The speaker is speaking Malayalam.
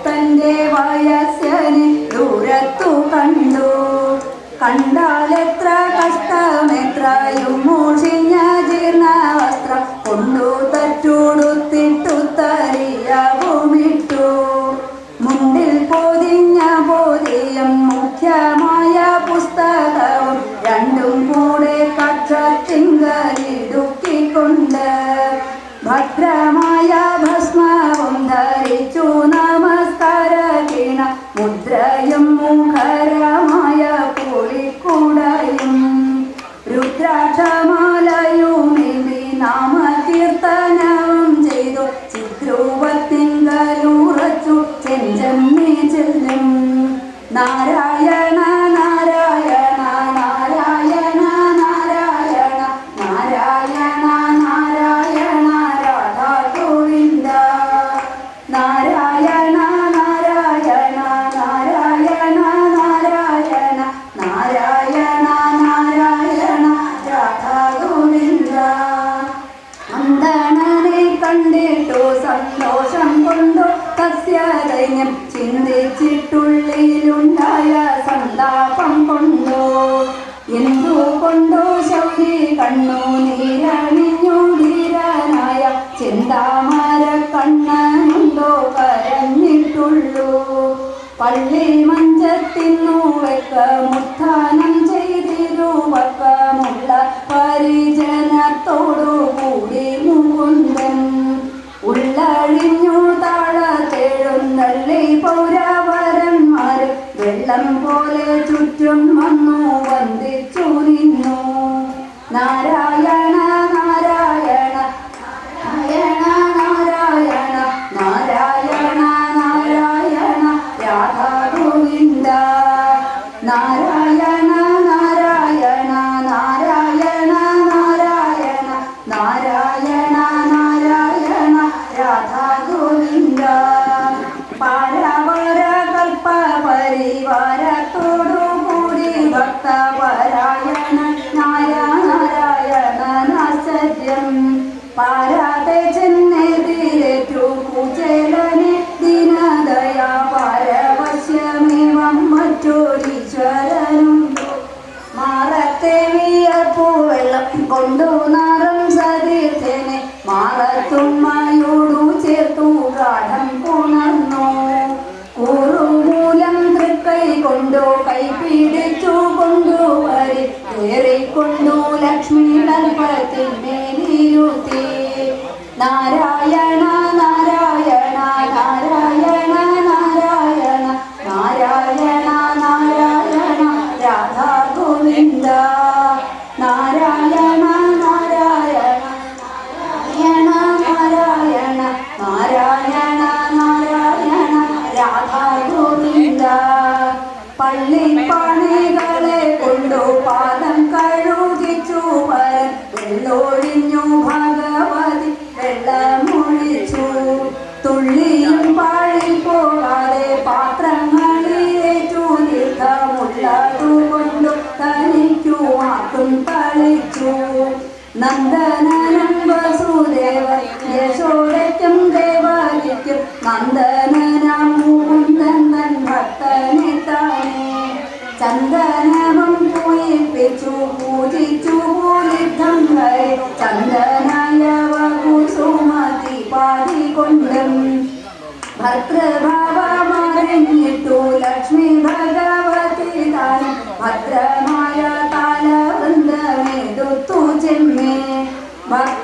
തന്റെ വയസ്സനെ ദൂരത്തു കണ്ടു. കണ്ടാലെത്ര കഷ്ടമെത്രയും മൂഷിഞ്ഞ ജീർണ വസ്ത്രം കൊണ്ടു തറ്റുടുത്തിട്ടു തരിയവുമിട്ടു. മുണ്ടിൽ പൊതിഞ്ഞ പൊതിയും മുഖ്യമായ പുസ്തകവും രണ്ടും കൂടെ കക്ഷത്തിങ്കലിടുക്കിക്കൊണ്ട് ഭദ്രമായ ഭസ്മവും ധരിച്ചു നമസ്കാര ക്ഷീണ മുദ്രയും മുഖരമായ പുളിക്കുടയും രുദ്രാക്ഷമാലയും നാമകീർത്തനവും ചെയ്തു ചിദ്രൂപത്തിങ്കലുറച്ചു ചെഞ്ചമ്മി ചെല്ലും. നാരായണ നാരായണ നാരായണ നാരായണ നാരായണ നാരായണ രാധാ ഗോവിന്ദ. നാരായണ നാരായണ നാരായണ നാരായണ നാരായണ നാരായണ രാധാ ഗോവിന്ദ. അന്തണനെ കണ്ടിട്ടു സന്തോഷം കൊണ്ടു തസ്യ ദൈന്യം ചിന്തിച്ചിട്ടുള്ളിലുണ്ടായ സന്താപം കൊണ്ടോ എന്തുകൊണ്ടോ ശൗരി കണ്ണു നീരണിഞ്ഞു ധീരനായ ചിന്താമര കണ്ണനുണ്ടോ കരഞ്ഞിട്ടുള്ളൂ. പള്ളി മഞ്ചത്തിന്നു വെക്കമുത്ഥാനം ചെയ്തിരുവക്കമുള്ള പരിജനത്തോടു കൂടി മുകുന്ദൻ ഉള്ളഴിഞ്ഞു താഴത്തെഴുന്നള്ളി പൗരവരന്മാർ വെള്ളം പോലെ ചുറ്റും വന്നു വന്ദിച്ചു നിന്നു. നാരായണ നാരായണ നാരായണ നാരായണ നാരായണ നാരായണ രാധാ ഗോവിന്ദ. നാരായണ നാരായണ നാരായണ നാരായണ നാരായണ നാരായണ രാധാ ഗോവിന്ദ. പാരവര കൽപ്പ പരിവാരത്തോടു കൂടി ഭക്തപരായണ നാരായണ നാശ്ചര്യം പാരാതെ ചെന്നെതിരേറ്റു കുചേലനെ ദീനദയാ പാരവശ്യമേവം മറ്റൊരീശ്വരനുണ്ടോ. മാറത്തെ വിയർപ്പു വെള്ളം കൊണ്ടു നാറും സതീർത്ഥനെ മാറത്തുമ്മയോടു ചേർത്തു ഗാഠം പുണർന്നു. കൂറുമൂലം തൃക്കൈ കൊണ്ടു കൈ പിടിച്ചു കൊണ്ടുവരി ഏറിക്കൊണ്ടു ലക്ഷ്മി കൽപ്പത്തിന്മേലിരുത്തി. നാരായണ നാരായണ നാരായണ നാരായണ നാരായണ നാരായണ രാധാ ഗോവിന്ദ. നാരായണ നാരായണ നാരായണ നാരായണ നാരായണ നാരായണ രാധാ ഗോവിന്ദ. പള്ളിപ്പണികളെ കൊണ്ടു പാദം കഴുകിച്ചു വരൻ വെള്ളൊഴിഞ്ഞു ഭഗവതി വെള്ളമൊഴിച്ചു. തുള്ളിയും പാഴിൽ പോകാതെ പാത്രങ്ങളിലേറ്റു ദീർഘമുള്ളതുകൊണ്ടു തനിക്കു ആക്കും തളിച്ചു. നന്ദനനും വസുദേവൻ യശോദയ്ക്കും ദേവകിക്കും നന്ദനനാം മുകുന്ദൻ തൻ ഭക്തനെ താനെ ചന്ദനവും പൂയിപ്പിച്ചു പൂജിച്ചു പൂലിദ്ധം വരെ ചന്ദനയവ കുസുമതി പാടിക്കൊണ്ടും ഭർത്തൃഭാവമറിഞ്ഞിട്ടു ലക്ഷ്മി ഭഗവതി താനും ഭദ്രമായ താലവൃന്ദമെടുത്തു ചെമ്മേ. ഭക്ത